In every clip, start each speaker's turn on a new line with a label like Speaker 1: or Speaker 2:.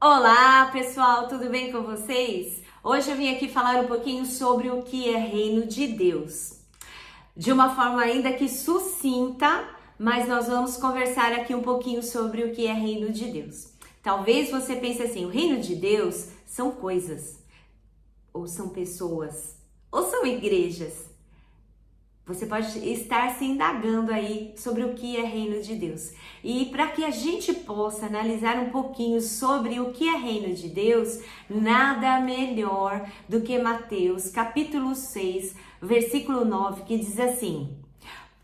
Speaker 1: Olá, pessoal, tudo bem com vocês? Hoje eu vim aqui falar um pouquinho sobre o que é reino de Deus. De uma forma ainda que sucinta, mas nós vamos conversar aqui um pouquinho sobre o que é reino de Deus. Talvez você pense assim, o reino de Deus são coisas, ou são pessoas, ou são igrejas. Você pode estar se indagando aí sobre o que é reino de Deus. E para que a gente possa analisar um pouquinho sobre o que é reino de Deus, nada melhor do que Mateus capítulo 6, versículo 9, que diz assim: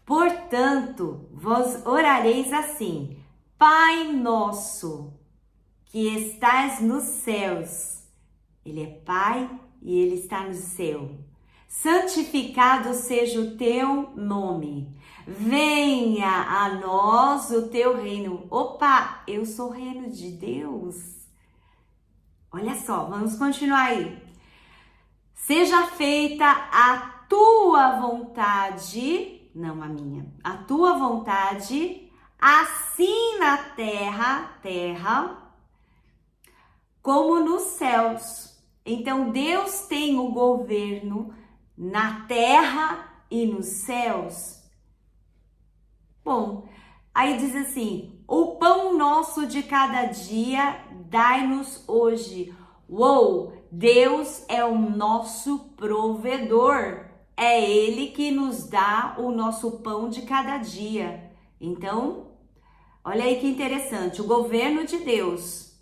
Speaker 1: Portanto, vós orareis assim: Pai nosso, que estás nos céus. Ele é Pai e Ele está no céu. Santificado seja o teu nome. Venha a nós o teu reino. Opa, eu sou o reino de Deus. Olha só, vamos continuar aí. Seja feita a tua vontade, não a minha, a tua vontade, assim na terra, como nos céus. Então Deus tem o governo na terra e nos céus. Bom, aí diz assim: o pão nosso de cada dia dai-nos hoje. Uou, Deus é o nosso provedor. É Ele que nos dá o nosso pão de cada dia. Então, olha aí que interessante, o governo de Deus.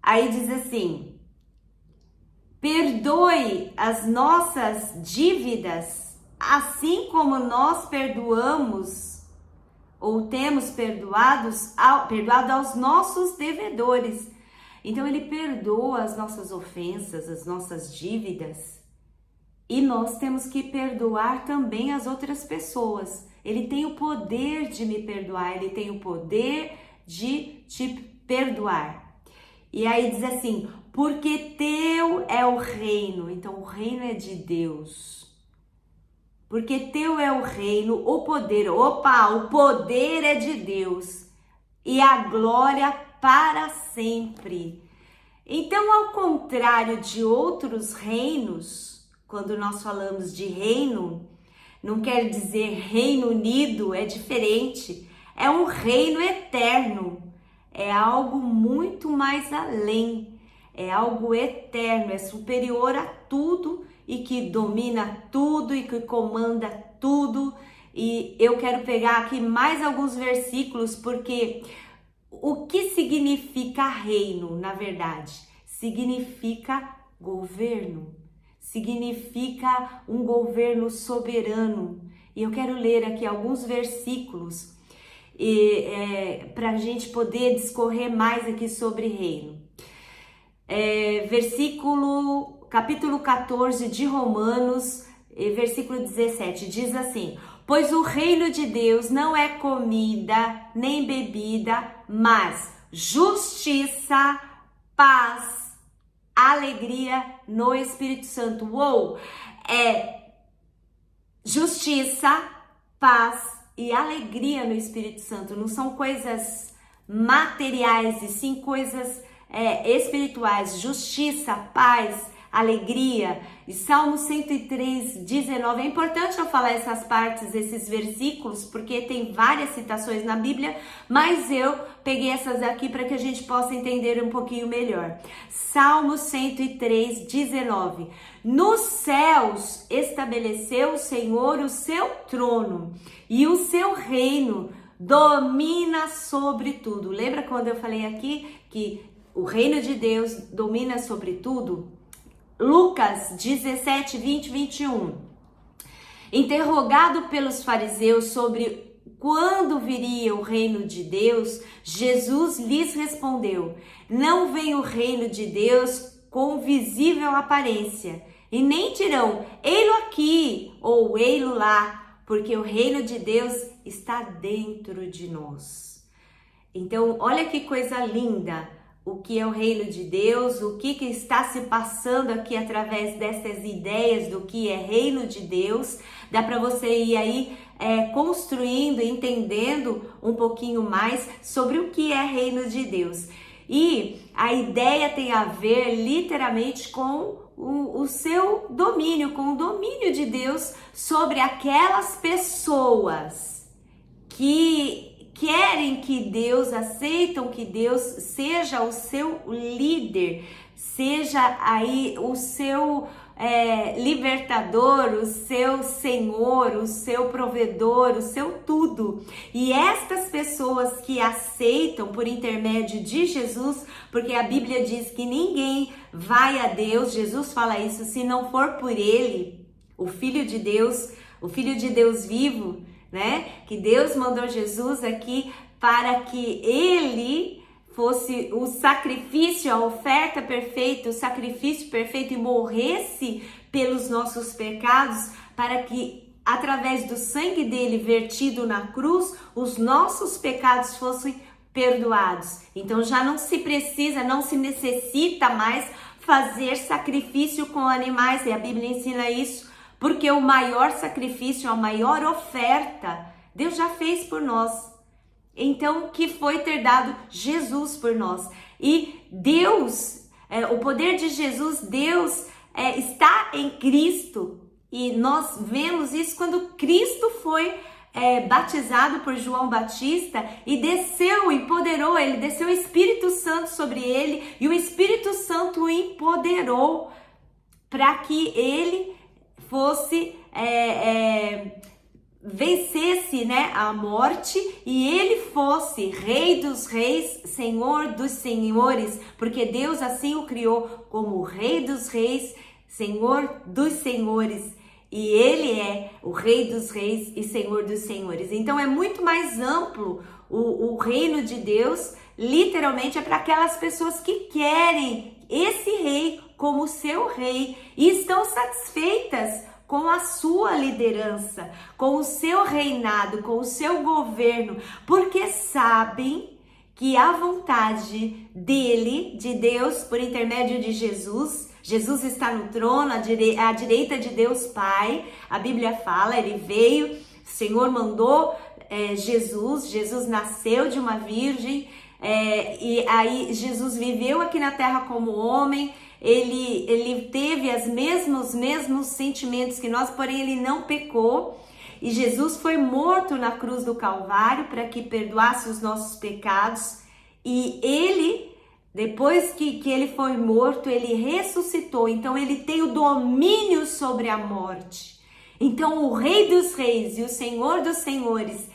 Speaker 1: Aí diz assim: perdoe as nossas dívidas, assim como nós perdoamos ou temos perdoado aos nossos devedores. Então ele perdoa as nossas ofensas, as nossas dívidas, e nós temos que perdoar também as outras pessoas. Ele tem o poder de me perdoar, ele tem o poder de te perdoar. E aí diz assim: porque teu é o reino. Então o reino é de Deus. Porque teu é o reino, o poder. Opa, o poder é de Deus. E a glória para sempre. Então, ao contrário de outros reinos, quando nós falamos de reino, não quer dizer Reino Unido, é diferente. É um reino eterno. É algo muito mais além, é algo eterno, é superior a tudo e que domina tudo e que comanda tudo. E eu quero pegar aqui mais alguns versículos, porque o que significa reino, na verdade? Significa governo, significa um governo soberano. E eu quero ler aqui alguns versículos para a gente poder discorrer mais aqui sobre reino. Capítulo 14 de Romanos, versículo 17, diz assim: pois o reino de Deus não é comida nem bebida, mas justiça, paz, alegria no Espírito Santo. Uou! É justiça, paz e alegria no Espírito Santo. Não são coisas materiais, e sim coisas espirituais. Justiça, paz, alegria. E Salmo 103, 19. É importante eu falar essas partes, esses versículos, porque tem várias citações na Bíblia, mas eu peguei essas aqui para que a gente possa entender um pouquinho melhor. Salmo 103, 19. Nos céus estabeleceu o Senhor o seu trono, e o seu reino domina sobre tudo. Lembra quando eu falei aqui que o reino de Deus domina sobre tudo? Lucas 17, 20, 21. Interrogado pelos fariseus sobre quando viria o reino de Deus, Jesus lhes respondeu: não vem o reino de Deus com visível aparência, e nem dirão, ei-lo aqui ou ei-lo lá, porque o reino de Deus está dentro de nós. Então, olha que coisa linda. O que é o reino de Deus, o que está se passando aqui através dessas ideias do que é reino de Deus. Dá para você ir aí construindo, entendendo um pouquinho mais sobre o que é reino de Deus. E a ideia tem a ver literalmente com o seu domínio, com o domínio de Deus sobre aquelas pessoas que querem que Deus, aceitam que Deus seja o seu líder, seja aí o seu libertador, o seu Senhor, o seu provedor, o seu tudo. E estas pessoas que aceitam por intermédio de Jesus, porque a Bíblia diz que ninguém vai a Deus, Jesus fala isso, se não for por Ele, o Filho de Deus vivo, né? Que Deus mandou Jesus aqui para que Ele fosse o sacrifício, a oferta perfeita, o sacrifício perfeito e morresse pelos nossos pecados, para que através do sangue dele vertido na cruz, os nossos pecados fossem perdoados. Então já não se precisa, não se necessita mais fazer sacrifício com animais, e a Bíblia ensina isso, porque o maior sacrifício, a maior oferta, Deus já fez por nós. Então, que foi ter dado Jesus por nós. E Deus, o poder de Jesus, Deus está em Cristo. E nós vemos isso quando Cristo foi batizado por João Batista e desceu, empoderou ele, desceu o Espírito Santo sobre ele e o Espírito Santo o empoderou para que ele fosse... vencesse, né, a morte e ele fosse Rei dos Reis, Senhor dos Senhores, porque Deus assim o criou como Rei dos Reis, Senhor dos Senhores, e ele é o Rei dos Reis e Senhor dos Senhores. Então é muito mais amplo o reino de Deus, literalmente é para aquelas pessoas que querem esse rei como seu rei e estão satisfeitas com a sua liderança, com o seu reinado, com o seu governo, porque sabem que a vontade dele, de Deus, por intermédio de Jesus, Jesus está no trono, à direita de Deus Pai, a Bíblia fala, ele veio, o Senhor mandou Jesus nasceu de uma virgem, e aí Jesus viveu aqui na terra como homem, ele teve os mesmos sentimentos que nós, porém ele não pecou. E Jesus foi morto na cruz do Calvário para que perdoasse os nossos pecados. E ele, depois que ele foi morto, ele ressuscitou. Então ele tem o domínio sobre a morte. Então o Rei dos Reis e o Senhor dos Senhores,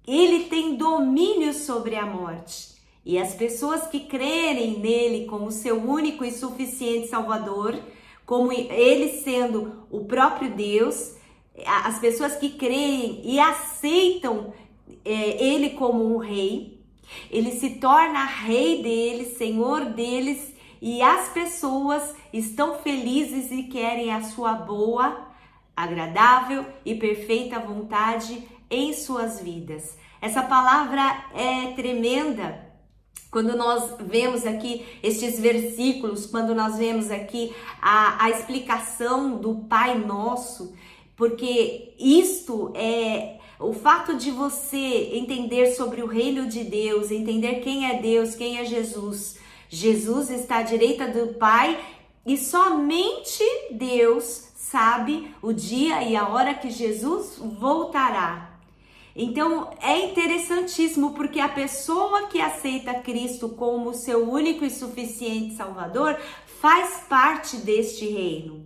Speaker 1: ele tem domínio sobre a morte. E as pessoas que crerem nele como seu único e suficiente Salvador, como ele sendo o próprio Deus, as pessoas que creem e aceitam ele como um rei, ele se torna rei deles, Senhor deles, e as pessoas estão felizes e querem a sua boa, agradável e perfeita vontade em suas vidas. Essa palavra é tremenda. Quando nós vemos aqui estes versículos, quando nós vemos aqui a explicação do Pai Nosso, porque isto é o fato de você entender sobre o reino de Deus, entender quem é Deus, quem é Jesus. Jesus está à direita do Pai e somente Deus sabe o dia e a hora que Jesus voltará. Então é interessantíssimo porque a pessoa que aceita Cristo como seu único e suficiente Salvador faz parte deste reino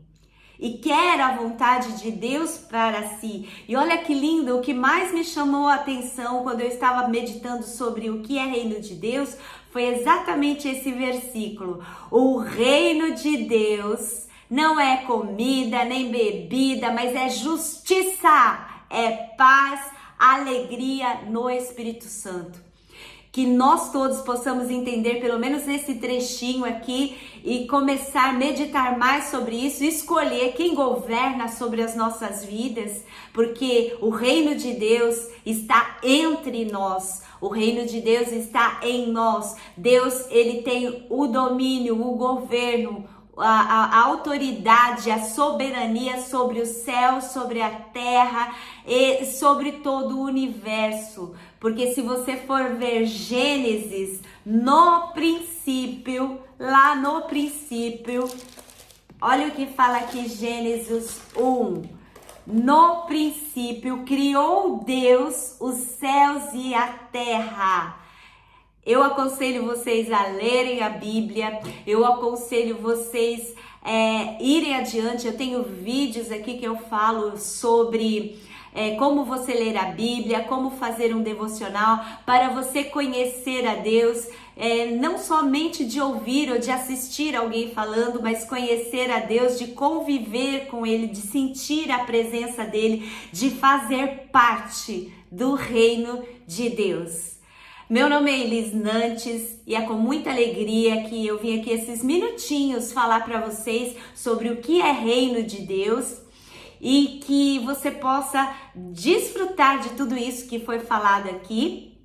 Speaker 1: e quer a vontade de Deus para si. E olha que lindo, o que mais me chamou a atenção quando eu estava meditando sobre o que é reino de Deus foi exatamente esse versículo. O reino de Deus não é comida nem bebida, mas é justiça, é paz, alegria no Espírito Santo. Que nós todos possamos entender pelo menos esse trechinho aqui e começar a meditar mais sobre isso, escolher quem governa sobre as nossas vidas, porque o reino de Deus está entre nós. O reino de Deus está em nós. Deus, ele tem o domínio, o governo, a autoridade, a soberania sobre o céu, sobre a terra e sobre todo o universo. Porque se você for ver Gênesis, no princípio, lá no princípio, olha o que fala aqui Gênesis 1. No princípio criou Deus os céus e a terra. Eu aconselho vocês a lerem a Bíblia, eu aconselho vocês irem adiante. Eu tenho vídeos aqui que eu falo sobre como você ler a Bíblia, como fazer um devocional para você conhecer a Deus, não somente de ouvir ou de assistir alguém falando, mas conhecer a Deus, de conviver com Ele, de sentir a presença dEle, de fazer parte do reino de Deus. Meu nome é Elis Nantes e é com muita alegria que eu vim aqui esses minutinhos falar para vocês sobre o que é reino de Deus e que você possa desfrutar de tudo isso que foi falado aqui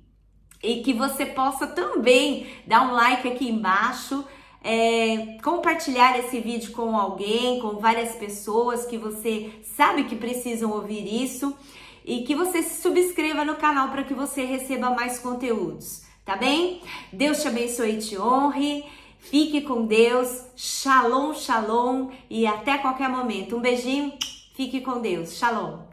Speaker 1: e que você possa também dar um like aqui embaixo, compartilhar esse vídeo com alguém, com várias pessoas que você sabe que precisam ouvir isso. E que você se subscreva no canal para que você receba mais conteúdos, tá bem? Deus te abençoe e te honre. Fique com Deus. Shalom, shalom e até qualquer momento. Um beijinho. Fique com Deus. Shalom.